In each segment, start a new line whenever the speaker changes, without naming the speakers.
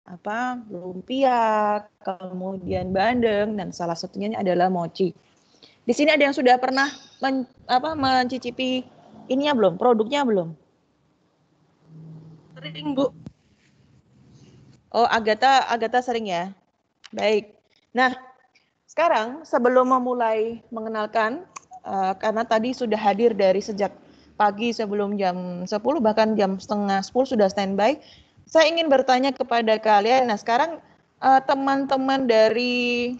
apa lumpia, kemudian bandeng, dan salah satunya adalah mochi. Di sini ada yang sudah pernah mencicipi ininya belum? Produknya belum?
Sering, Bu.
Oh, Agatha sering ya. Baik. Nah, sekarang sebelum memulai mengenalkan, karena tadi sudah hadir dari sejak pagi sebelum jam 10, bahkan jam setengah 10 sudah standby, saya ingin bertanya kepada kalian. Nah, sekarang teman-teman dari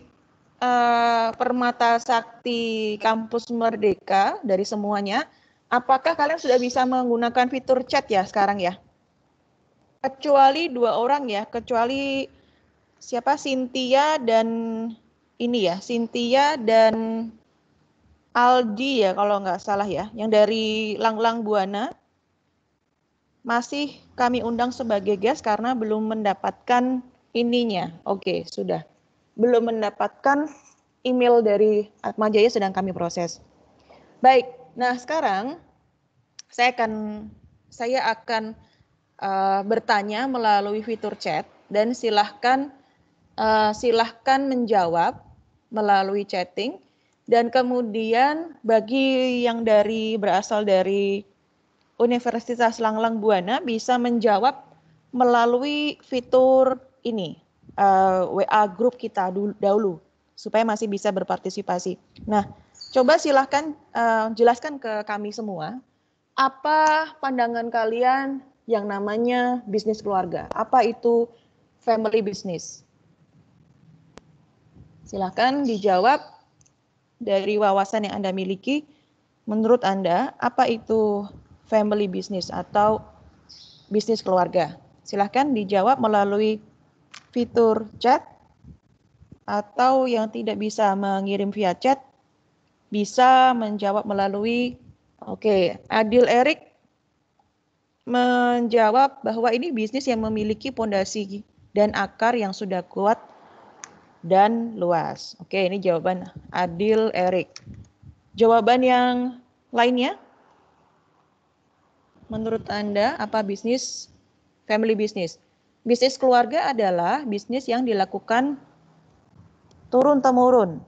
Permata Sakti Kampus Merdeka, dari semuanya, apakah kalian sudah bisa menggunakan fitur chat ya sekarang ya? Kecuali 2 orang ya, kecuali siapa, Cynthia dan Aldi ya kalau nggak salah ya, yang dari Langlang Buana. Masih kami undang sebagai guest karena belum mendapatkan ininya. Oke, sudah. Belum mendapatkan email dari Atma Jaya, sedang kami proses. Baik, nah sekarang saya akan bertanya melalui fitur chat, dan silahkan menjawab melalui chatting, dan kemudian bagi yang berasal dari Universitas Langlang Buana bisa menjawab melalui fitur ini, WA grup kita dahulu, supaya masih bisa berpartisipasi. Nah, coba silahkan jelaskan ke kami semua, apa pandangan kalian yang namanya bisnis keluarga? Apa itu family business? Silahkan dijawab dari wawasan yang Anda miliki. Menurut Anda, apa itu family business atau bisnis keluarga? Silahkan dijawab melalui fitur chat, atau yang tidak bisa mengirim via chat, bisa menjawab melalui, Adil Erik menjawab bahwa ini bisnis yang memiliki pondasi dan akar yang sudah kuat dan luas. Oke, ini jawaban Adil Erik. Jawaban yang lainnya? Menurut Anda, apa bisnis family business? Bisnis keluarga adalah bisnis yang dilakukan turun-temurun.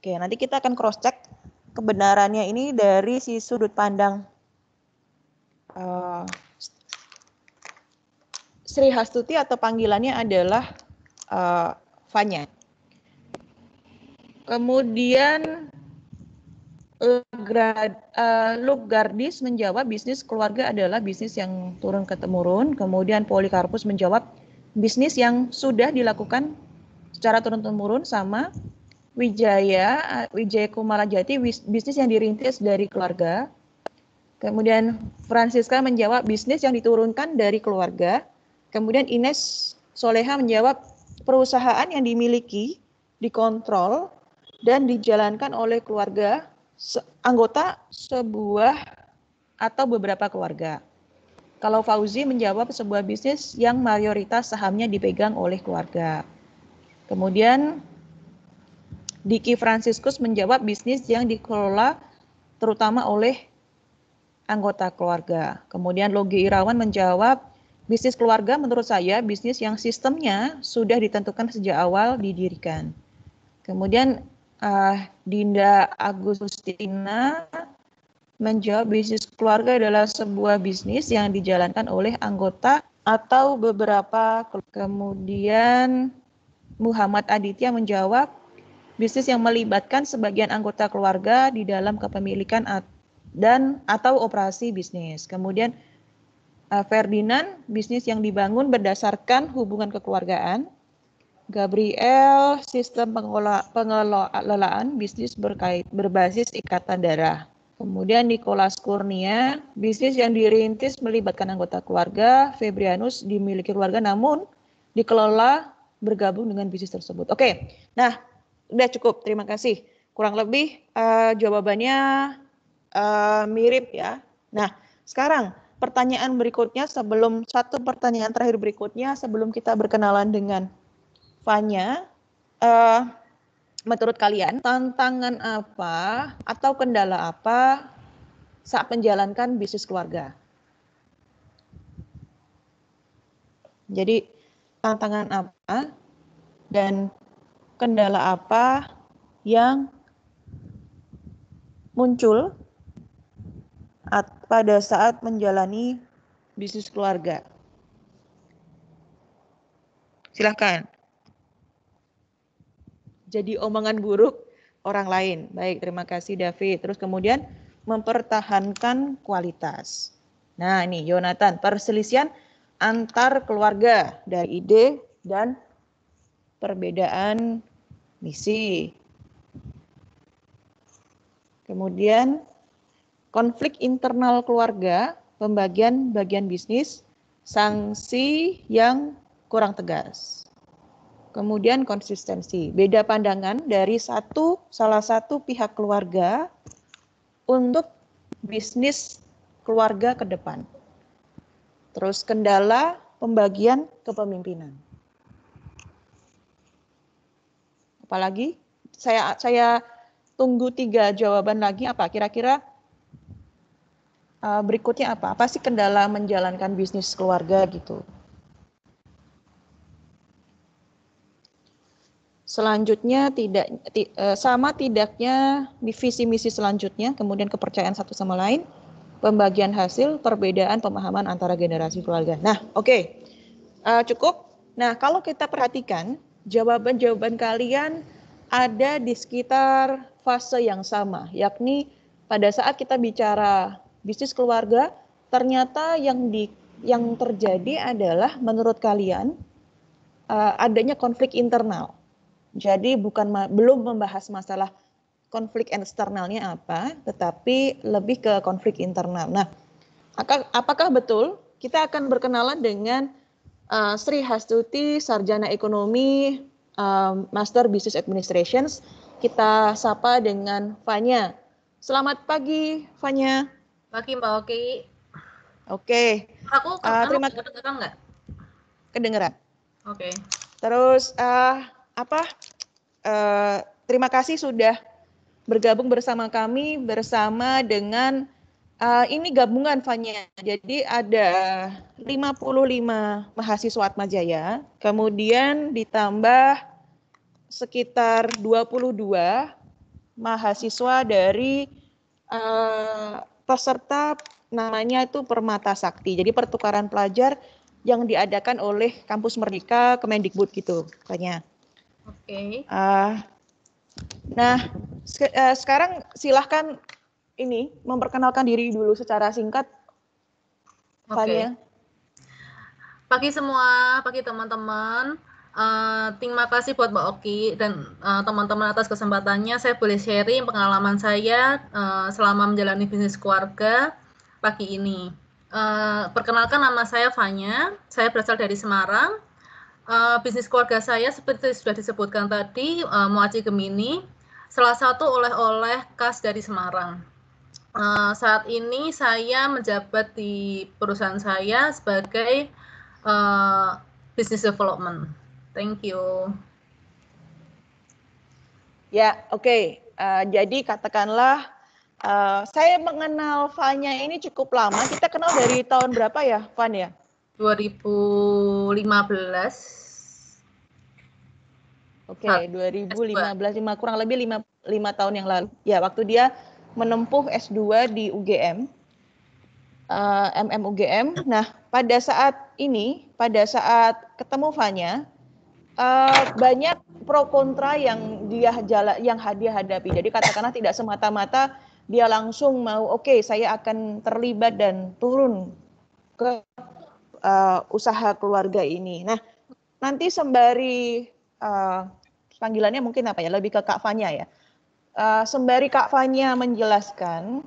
Oke, nanti kita akan cross-check kebenarannya ini dari si sudut pandang Sri Hastuti, atau panggilannya adalah Fanya. Kemudian Luke Gardis menjawab bisnis keluarga adalah bisnis yang turun-temurun. Kemudian Polikarpus menjawab bisnis yang sudah dilakukan secara turun-temurun. Sama Wijaya Kumalajati, bisnis yang dirintis dari keluarga. Kemudian Francisca menjawab bisnis yang diturunkan dari keluarga. Kemudian Ines Soleha menjawab perusahaan yang dimiliki, dikontrol, dan dijalankan oleh keluarga, anggota sebuah atau beberapa keluarga. Kalau Fauzi menjawab sebuah bisnis yang mayoritas sahamnya dipegang oleh keluarga. Kemudian Diki Franciscus menjawab bisnis yang dikelola terutama oleh anggota keluarga. Kemudian Logi Irawan menjawab bisnis keluarga menurut saya bisnis yang sistemnya sudah ditentukan sejak awal didirikan. Kemudian Dinda Agustina menjawab bisnis keluarga adalah sebuah bisnis yang dijalankan oleh anggota atau beberapa. Kemudian Muhammad Aditya menjawab bisnis yang melibatkan sebagian anggota keluarga di dalam kepemilikan dan atau operasi bisnis. Kemudian Ferdinand, bisnis yang dibangun berdasarkan hubungan kekeluargaan. Gabriel, sistem pengelolaan bisnis berbasis ikatan darah. Kemudian Nicholas Kurnia, bisnis yang dirintis melibatkan anggota keluarga. Febrianus, dimiliki keluarga namun dikelola bergabung dengan bisnis tersebut. Oke, nah udah cukup, terima kasih. Kurang lebih jawabannya mirip ya. Nah, sekarang pertanyaan berikutnya, pertanyaan terakhir berikutnya sebelum kita berkenalan dengan Fanya, menurut kalian tantangan apa atau kendala apa saat menjalankan bisnis keluarga? Jadi tantangan apa dan kendala apa yang muncul pada saat menjalani bisnis keluarga. Silahkan. Jadi omongan buruk orang lain. Baik, terima kasih David. Terus kemudian mempertahankan kualitas. Nah ini Yonatan, perselisihan antar keluarga dari ide dan perbedaan misi. Kemudian konflik internal keluarga, pembagian bagian bisnis, sanksi yang kurang tegas. Kemudian konsistensi, beda pandangan dari salah satu pihak keluarga untuk bisnis keluarga ke depan. Terus kendala pembagian kepemimpinan. Apalagi saya tunggu 3 jawaban lagi. Apa kira-kira berikutnya apa? Apa sih kendala menjalankan bisnis keluarga gitu? Selanjutnya sama tidaknya visi misi selanjutnya, kemudian kepercayaan satu sama lain, pembagian hasil, perbedaan pemahaman antara generasi keluarga. Nah, oke. Cukup. Nah, kalau kita perhatikan jawaban-jawaban kalian ada di sekitar fase yang sama, yakni pada saat kita bicara bisnis keluarga, ternyata yang terjadi adalah menurut kalian adanya konflik internal. Jadi belum membahas masalah konflik eksternalnya apa, tetapi lebih ke konflik internal. Nah, apakah betul? Kita akan berkenalan dengan Sri Hastuti, Sarjana Ekonomi, Master Business Administration. Kita sapa dengan Fanya. Selamat pagi, Fanya.
Pagi Mbak Oki.
Oke.
Aku terima kasih. Kedengeran nggak?
Kedengeran.
Oke.
Terus terima kasih sudah bergabung bersama kami bersama dengan ini gabungan Fanya. Jadi ada 55 mahasiswa Atmajaya, kemudian ditambah sekitar 22 mahasiswa dari peserta namanya itu Permata Sakti. Jadi pertukaran pelajar yang diadakan oleh Kampus Merdeka Kemendikbud gitu, Fanya.
Oke.
Nah, sekarang silahkan ini memperkenalkan diri dulu secara singkat, Fanya.
Pagi semua, pagi teman-teman. Terima kasih buat Mbak Oki dan teman-teman atas kesempatannya. Saya boleh sharing pengalaman saya selama menjalani bisnis keluarga pagi ini. Perkenalkan, nama saya Fanya. Saya berasal dari Semarang. Bisnis keluarga saya seperti sudah disebutkan tadi, Moaci Gemini, salah satu oleh-oleh khas dari Semarang. Saat ini saya menjabat di perusahaan saya sebagai business development. Thank you.
Ya, oke. Jadi katakanlah saya mengenal Fanya ini cukup lama. Kita kenal dari tahun berapa ya, Van ya?
2015.
Oke, 2015, kurang lebih 5 tahun yang lalu. Ya, waktu dia menempuh S2 di UGM, UGM. Nah, pada saat ketemu Fanya, banyak pro kontra yang dia hadapi. Jadi katakanlah tidak semata-mata dia langsung mau saya akan terlibat dan turun ke usaha keluarga ini. Nah, nanti sembari panggilannya mungkin apa ya, lebih ke Kak Fanya ya. Sembari Kak Fanya menjelaskan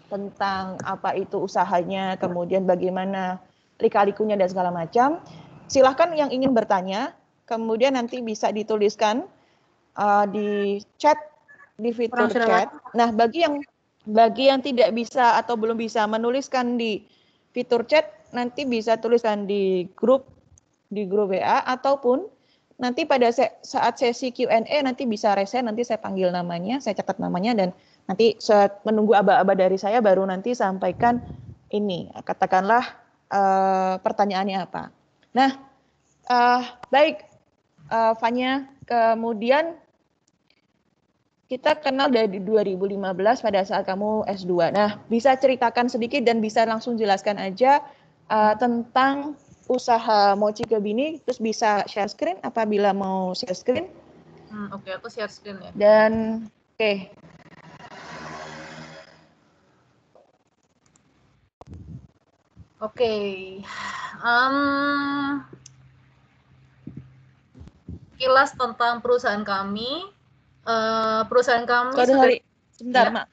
tentang apa itu usahanya, kemudian bagaimana lika-likunya dan segala macam, silahkan yang ingin bertanya, kemudian nanti bisa dituliskan di chat, di fitur chat. Nah, bagi yang tidak bisa atau belum bisa menuliskan di fitur chat, nanti bisa tuliskan di grup WA, ataupun nanti pada saat sesi Q&A nanti bisa resen, nanti saya panggil namanya, saya catat namanya, dan nanti menunggu aba-aba dari saya baru nanti sampaikan ini, katakanlah pertanyaannya apa. Nah, Baik, Fanya, kemudian kita kenal dari 2015 pada saat kamu S2. Nah, bisa ceritakan sedikit dan bisa langsung jelaskan aja tentang usaha Mochi Gebini, terus bisa share screen apabila mau share screen.
Oke, aku share screen ya.
Dan oke.
Oke. Kilas tentang perusahaan kami. Perusahaan kami sudah.
Sebentar,
ya?
Mak.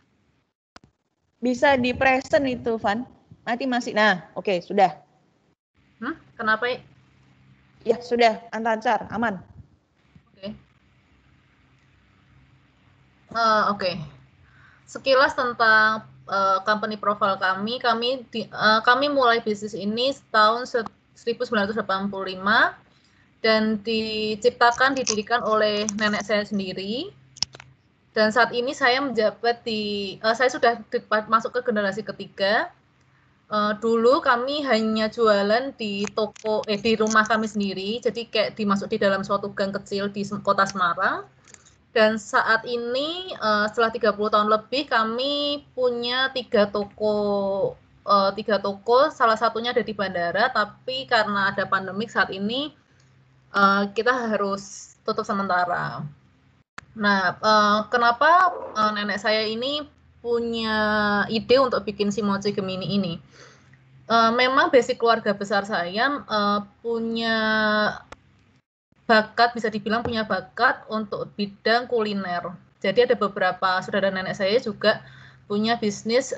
Bisa di present itu, Van. Nanti masih. Nah, oke, sudah.
Kenapa?
Ya, sudah. Lancar, aman.
Oke. Sekilas tentang company profile kami mulai bisnis ini tahun 1985 dan didirikan oleh nenek saya sendiri. Dan saat ini saya menjabat saya sudah masuk ke generasi ketiga. Dulu kami hanya jualan di di rumah kami sendiri, jadi kayak dimasuk di dalam suatu gang kecil di kota Semarang. Dan saat ini setelah 30 tahun lebih kami punya 3 toko, salah satunya ada di bandara, tapi karena ada pandemik saat ini kita harus tutup sementara. Nah, kenapa nenek saya ini punya ide untuk bikin si Mochi Gemini ini? Memang basic keluarga besar saya punya bakat, bisa dibilang punya bakat untuk bidang kuliner. Jadi ada beberapa saudara nenek saya juga punya bisnis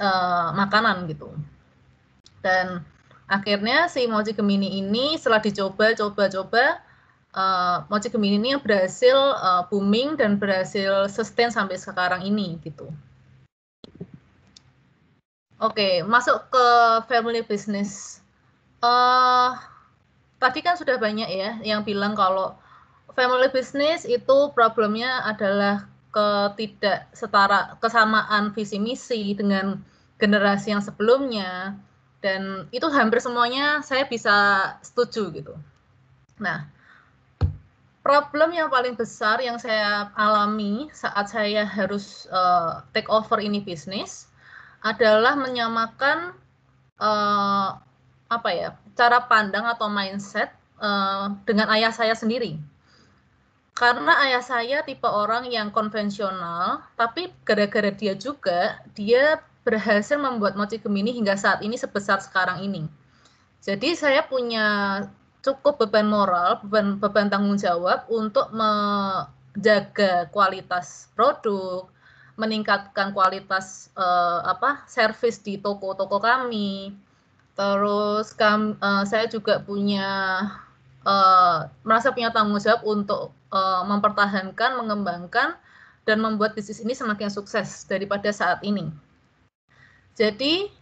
makanan gitu. Dan akhirnya si Mochi Gemini ini setelah dicoba, Mochi Gemini ini berhasil booming dan berhasil sustain sampai sekarang ini gitu. Oke, masuk ke family business. Tadi kan sudah banyak ya yang bilang kalau family business itu problemnya adalah kesamaan visi misi dengan generasi yang sebelumnya, dan itu hampir semuanya saya bisa setuju gitu. Nah, problem yang paling besar yang saya alami saat saya harus take over ini bisnis adalah menyamakan cara pandang atau mindset dengan ayah saya sendiri. Karena ayah saya tipe orang yang konvensional, tapi gara-gara dia berhasil membuat Mochi Gemini hingga saat ini sebesar sekarang ini. Jadi saya punya cukup beban moral, beban tanggung jawab untuk menjaga kualitas produk, meningkatkan kualitas servis di toko-toko kami. Terus saya juga merasa punya tanggung jawab untuk mempertahankan, mengembangkan, dan membuat bisnis ini semakin sukses daripada saat ini. Jadi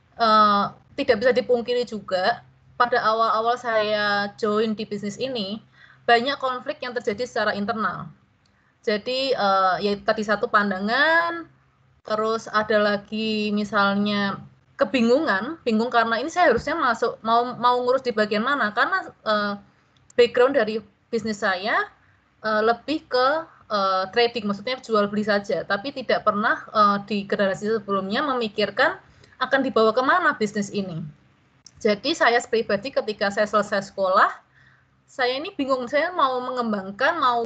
tidak bisa dipungkiri juga, pada awal-awal saya join di bisnis ini, banyak konflik yang terjadi secara internal. Jadi ya tadi satu pandangan, terus ada lagi misalnya bingung karena ini saya harusnya mau ngurus di bagian mana, karena background dari bisnis saya lebih ke trading, maksudnya jual beli saja, tapi tidak pernah di generasi sebelumnya memikirkan akan dibawa kemana bisnis ini. Jadi saya pribadi ketika saya selesai sekolah, saya ini bingung, saya mau mengembangkan, mau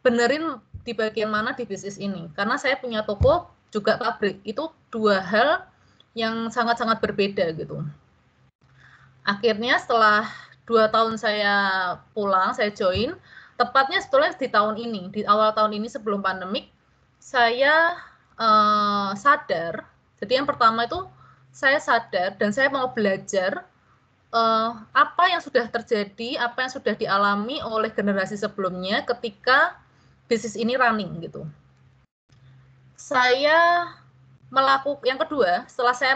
benerin di bagian mana di bisnis ini, karena saya punya toko juga pabrik, itu dua hal yang sangat-sangat berbeda gitu. Akhirnya setelah 2 tahun saya pulang, saya join, tepatnya sebetulnya di tahun ini, di awal tahun ini sebelum pandemik, saya sadar. Jadi yang pertama itu saya sadar dan saya mau belajar apa yang sudah terjadi, apa yang sudah dialami oleh generasi sebelumnya ketika bisnis ini running gitu. Saya yang kedua, setelah saya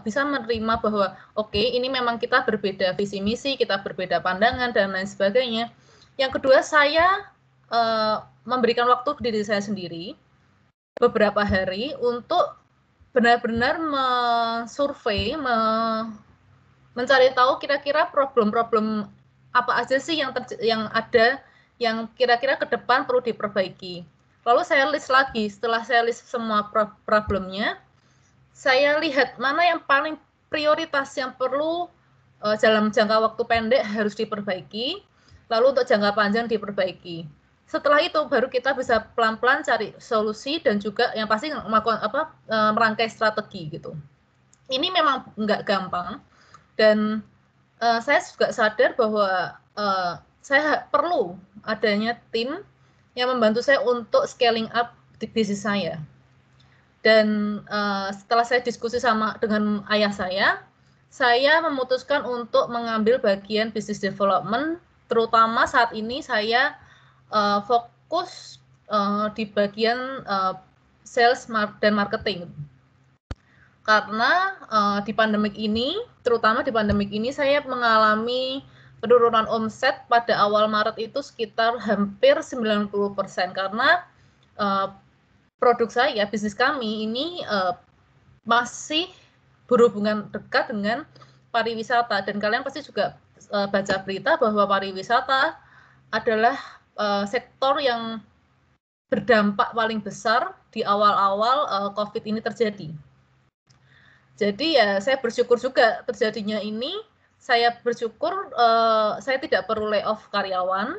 bisa menerima bahwa oke, ini memang kita berbeda visi misi, kita berbeda pandangan dan lain sebagainya. Yang kedua, saya memberikan waktu ke diri saya sendiri beberapa hari untuk benar-benar mensurvei, mencari tahu kira-kira problem-problem apa aja sih yang ada yang kira-kira ke depan perlu diperbaiki. Lalu saya list lagi, setelah saya list semua problemnya, saya lihat mana yang paling prioritas yang perlu dalam jangka waktu pendek harus diperbaiki, lalu untuk jangka panjang diperbaiki. Setelah itu baru kita bisa pelan-pelan cari solusi dan juga yang pasti melakukan merangkai strategi gitu. Ini memang nggak gampang dan saya juga sadar bahwa saya perlu adanya tim yang membantu saya untuk scaling up di bisnis saya. Dan setelah saya diskusi dengan ayah saya memutuskan untuk mengambil bagian business development, terutama saat ini saya fokus di bagian sales dan marketing. Karena di pandemik ini, terutama di pandemik ini, saya mengalami penurunan omset pada awal Maret itu sekitar hampir 90% karena produk saya, bisnis kami ini masih berhubungan dekat dengan pariwisata dan kalian pasti juga baca berita bahwa pariwisata adalah sektor yang berdampak paling besar di awal-awal COVID ini terjadi. Jadi ya saya bersyukur juga terjadinya ini. Saya bersyukur saya tidak perlu layoff karyawan.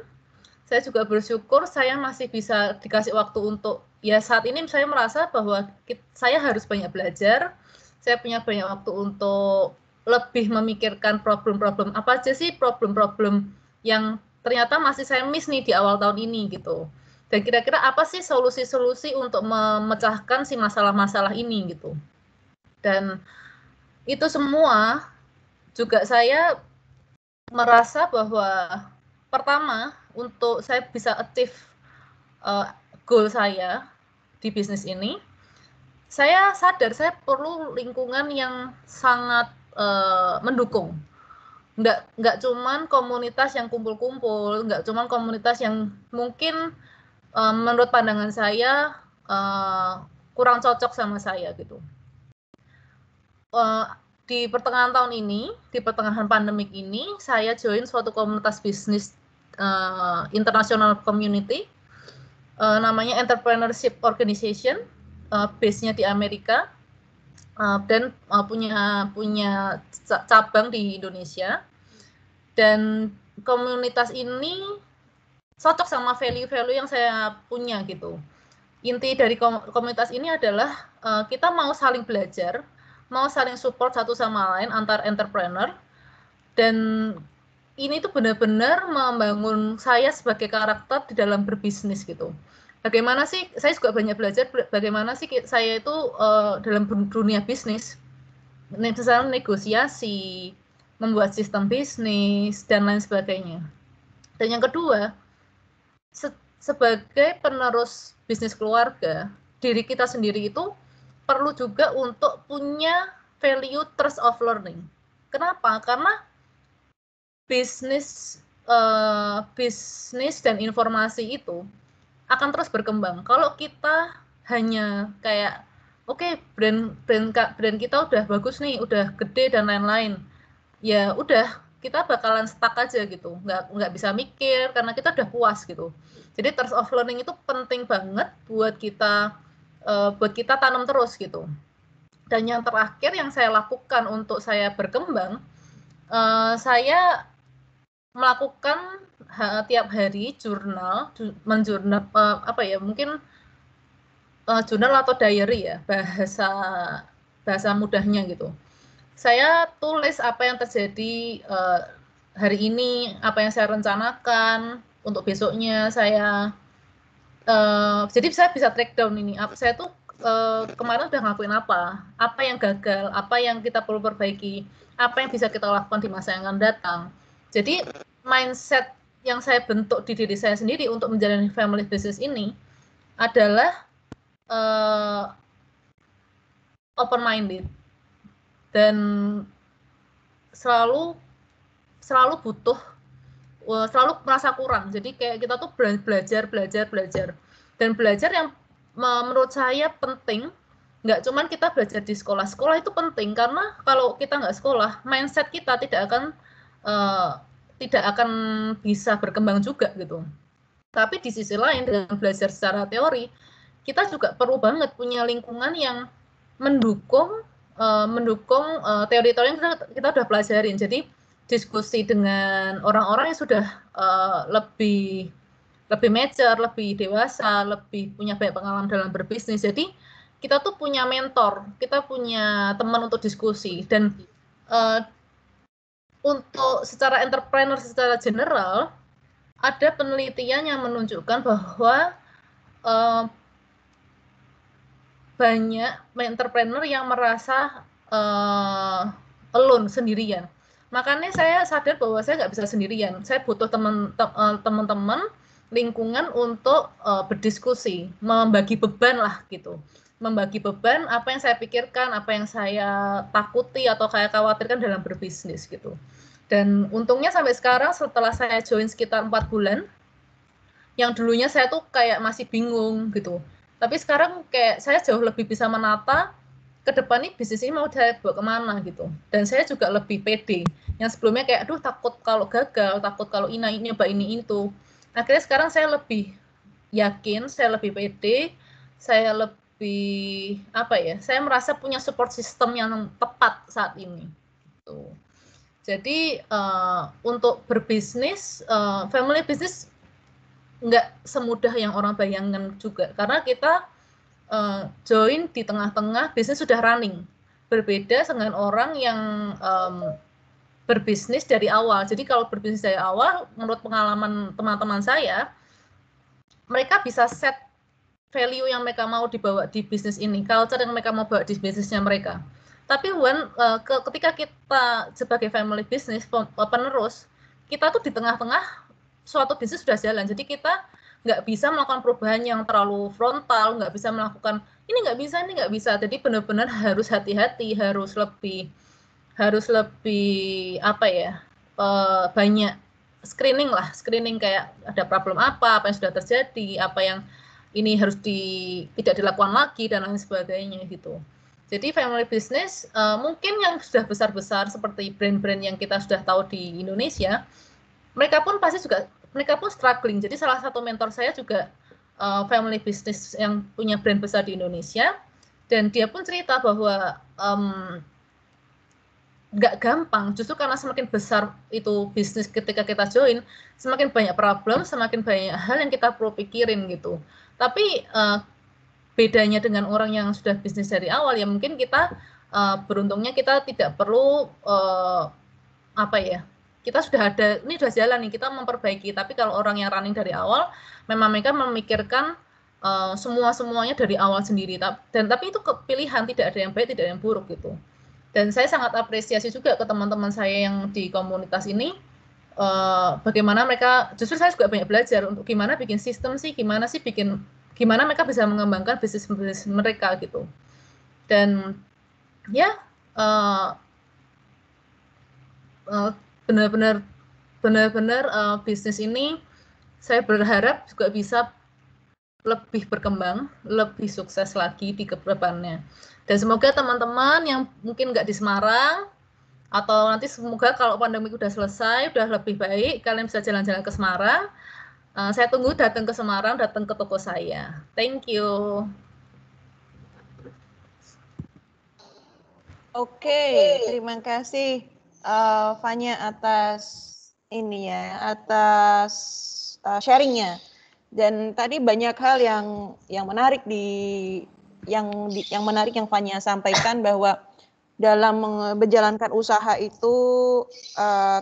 Saya juga bersyukur saya masih bisa dikasih waktu untuk ya saat ini saya merasa bahwa saya harus banyak belajar. Saya punya banyak waktu untuk lebih memikirkan problem-problem apa aja sih problem-problem yang ternyata masih saya miss nih di awal tahun ini gitu. Dan kira-kira apa sih solusi-solusi untuk memecahkan si masalah-masalah ini gitu. Dan itu semua juga saya merasa bahwa pertama untuk saya bisa achieve goal saya di bisnis ini, saya sadar saya perlu lingkungan yang sangat mendukung. Nggak cuman komunitas yang kumpul-kumpul, nggak cuman komunitas yang mungkin menurut pandangan saya kurang cocok sama saya gitu. Di pertengahan tahun ini, di pertengahan pandemik ini, saya join suatu komunitas bisnis international community, namanya Entrepreneurship Organization, base-nya di Amerika, dan punya cabang di Indonesia. Dan komunitas ini cocok sama value-value yang saya punya gitu. Inti dari komunitas ini adalah kita mau saling belajar, mau saling support satu sama lain antar entrepreneur, dan ini tuh benar-benar membangun saya sebagai karakter di dalam berbisnis gitu. Bagaimana sih, saya juga banyak belajar bagaimana sih saya itu dalam dunia bisnis, misalnya negosiasi, membuat sistem bisnis, dan lain sebagainya. Dan yang kedua, sebagai penerus bisnis keluarga, diri kita sendiri itu perlu juga untuk punya value trust of learning. Kenapa? Karena bisnis dan informasi itu akan terus berkembang. Kalau kita hanya kayak brand kita udah bagus nih, udah gede dan lain-lain, ya udah kita bakalan stuck aja gitu, nggak bisa mikir karena kita udah puas gitu. Jadi trust of learning itu penting banget buat kita tanam terus gitu. Dan yang terakhir yang saya lakukan untuk saya berkembang, saya melakukan tiap hari menjurnal mungkin jurnal atau diary ya, bahasa mudahnya gitu. Saya tulis apa yang terjadi hari ini, apa yang saya rencanakan untuk besoknya. Jadi saya bisa track down ini. Saya tuh kemarin udah ngelakuin apa yang gagal, apa yang kita perlu perbaiki, apa yang bisa kita lakukan di masa yang akan datang. Jadi mindset yang saya bentuk di diri saya sendiri untuk menjalani family business ini adalah open minded dan selalu merasa kurang. Jadi kayak kita tuh belajar dan belajar yang menurut saya penting nggak cuman kita belajar di sekolah. Sekolah itu penting karena kalau kita nggak sekolah, mindset kita tidak akan bisa berkembang juga gitu. Tapi di sisi lain dengan belajar secara teori, kita juga perlu banget punya lingkungan yang mendukung teori-teori yang kita udah pelajarin. Jadi diskusi dengan orang-orang yang sudah lebih mature, lebih dewasa, lebih punya banyak pengalaman dalam berbisnis. Jadi kita tuh punya mentor, kita punya teman untuk diskusi. Dan untuk secara entrepreneur secara general, ada penelitian yang menunjukkan bahwa banyak entrepreneur yang merasa alone, sendirian. Makanya saya sadar bahwa saya nggak bisa sendirian. Saya butuh teman-teman lingkungan untuk berdiskusi, membagi beban lah gitu. Membagi beban apa yang saya pikirkan, apa yang saya takuti atau kayak khawatirkan dalam berbisnis gitu. Dan untungnya sampai sekarang setelah saya join sekitar 4 bulan, yang dulunya saya tuh kayak masih bingung gitu. Tapi sekarang kayak saya jauh lebih bisa menata ke depan nih bisnis ini mau saya bawa kemana gitu. Dan saya juga lebih pede. Yang sebelumnya kayak aduh takut kalau gagal, takut kalau ini nyoba ini itu. Akhirnya sekarang saya lebih yakin, saya lebih pede, saya lebih saya merasa punya support system yang tepat saat ini. Gitu. Jadi untuk berbisnis, family business nggak semudah yang orang bayangkan juga, karena kita join di tengah-tengah bisnis sudah running, berbeda dengan orang yang berbisnis dari awal. Jadi kalau berbisnis dari awal, menurut pengalaman teman-teman saya, mereka bisa set value yang mereka mau dibawa di bisnis ini, culture yang mereka mau bawa di bisnisnya mereka. Tapi ketika kita sebagai family business penerus, kita tuh di tengah-tengah suatu bisnis sudah jalan, jadi kita nggak bisa melakukan perubahan yang terlalu frontal, nggak bisa melakukan ini nggak bisa, jadi benar-benar harus hati-hati, harus lebih banyak screening kayak ada problem apa yang sudah terjadi, apa yang ini harus tidak dilakukan lagi dan lain sebagainya gitu. Jadi family business mungkin yang sudah besar-besar seperti brand-brand yang kita sudah tahu di Indonesia, mereka pun struggling. Jadi salah satu mentor saya juga family business yang punya brand besar di Indonesia, dan dia pun cerita bahwa nggak gampang, justru karena semakin besar itu bisnis ketika kita join, semakin banyak problem, semakin banyak hal yang kita perlu pikirin gitu. Tapi bedanya dengan orang yang sudah bisnis dari awal, ya mungkin kita beruntungnya kita tidak perlu kita sudah ada, ini sudah jalan nih, kita memperbaiki. Tapi kalau orang yang running dari awal, memang mereka memikirkan semuanya dari awal sendiri. Tapi itu pilihan, tidak ada yang baik, tidak ada yang buruk gitu. Dan saya sangat apresiasi juga ke teman-teman saya yang di komunitas ini, bagaimana mereka, justru saya juga banyak belajar untuk gimana bikin sistem sih, gimana mereka bisa mengembangkan bisnis mereka gitu. Dan ya benar-benar bisnis ini saya berharap juga bisa lebih berkembang, lebih sukses lagi di kedepannya. Dan semoga teman-teman yang mungkin nggak di Semarang, atau nanti semoga kalau pandemi udah selesai, udah lebih baik, kalian bisa jalan-jalan ke Semarang. Saya tunggu datang ke Semarang, datang ke toko saya. Thank you.
Oke, terima kasih Fanya atas sharingnya. Dan tadi banyak hal yang menarik yang menarik yang Fanya sampaikan, bahwa dalam menjalankan usaha itu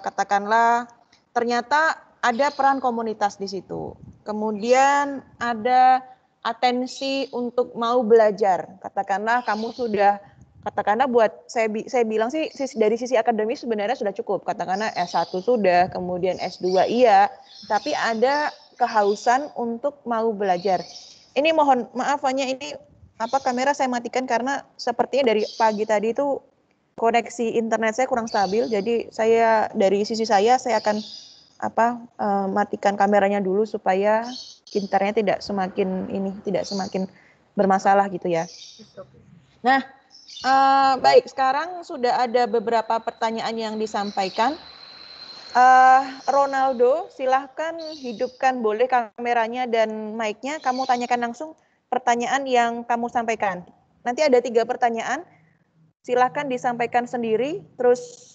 katakanlah ternyata ada peran komunitas di situ. Kemudian ada atensi untuk mau belajar. Katakanlah kamu sudah, katakanlah buat saya bilang sih dari sisi akademis sebenarnya sudah cukup. Katakanlah S1 sudah, kemudian S2 iya, tapi ada kehausan untuk mau belajar. Ini mohon maaf Fanya, ini kamera saya matikan karena sepertinya dari pagi tadi itu koneksi internet saya kurang stabil. Jadi saya dari sisi saya akan matikan kameranya dulu supaya internet tidak semakin bermasalah gitu ya. Nah, baik, sekarang sudah ada beberapa pertanyaan yang disampaikan. Ronaldo, silahkan hidupkan boleh kameranya dan mic-nya. Kamu tanyakan langsung pertanyaan yang kamu sampaikan. Nanti ada 3 pertanyaan. Silahkan disampaikan sendiri. Terus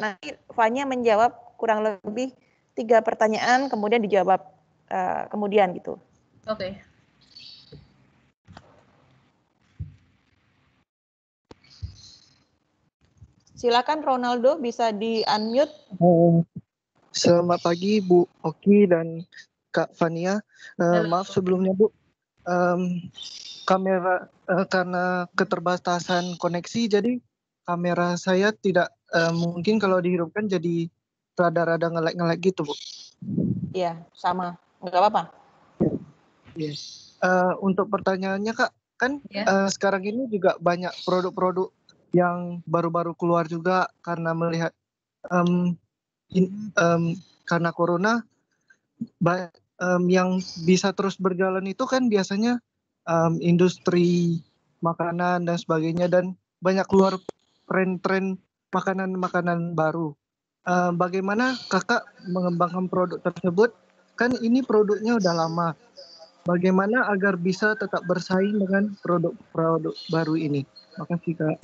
nanti Fanya menjawab kurang lebih 3 pertanyaan, kemudian dijawab kemudian gitu.
Oke.
Silakan Ronaldo, bisa di-unmute.
Selamat pagi Bu Oki dan Kak Fania. Maaf sebelumnya Bu, kamera karena keterbatasan koneksi jadi kamera saya tidak mungkin kalau dihidupkan jadi rada-rada nge-lag gitu Bu.
Iya, sama. Nggak apa-apa.
Yes. Untuk pertanyaannya Kak, kan sekarang ini juga banyak produk-produk yang baru-baru keluar juga karena melihat karena corona yang bisa terus berjalan itu kan biasanya industri makanan dan sebagainya, dan banyak keluar tren-tren makanan-makanan baru. Bagaimana Kakak mengembangkan produk tersebut? Kan ini produknya udah lama. Bagaimana agar bisa tetap bersaing dengan produk-produk baru ini? Makasih Kak.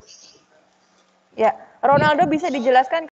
Ya, Ronaldo bisa dijelaskan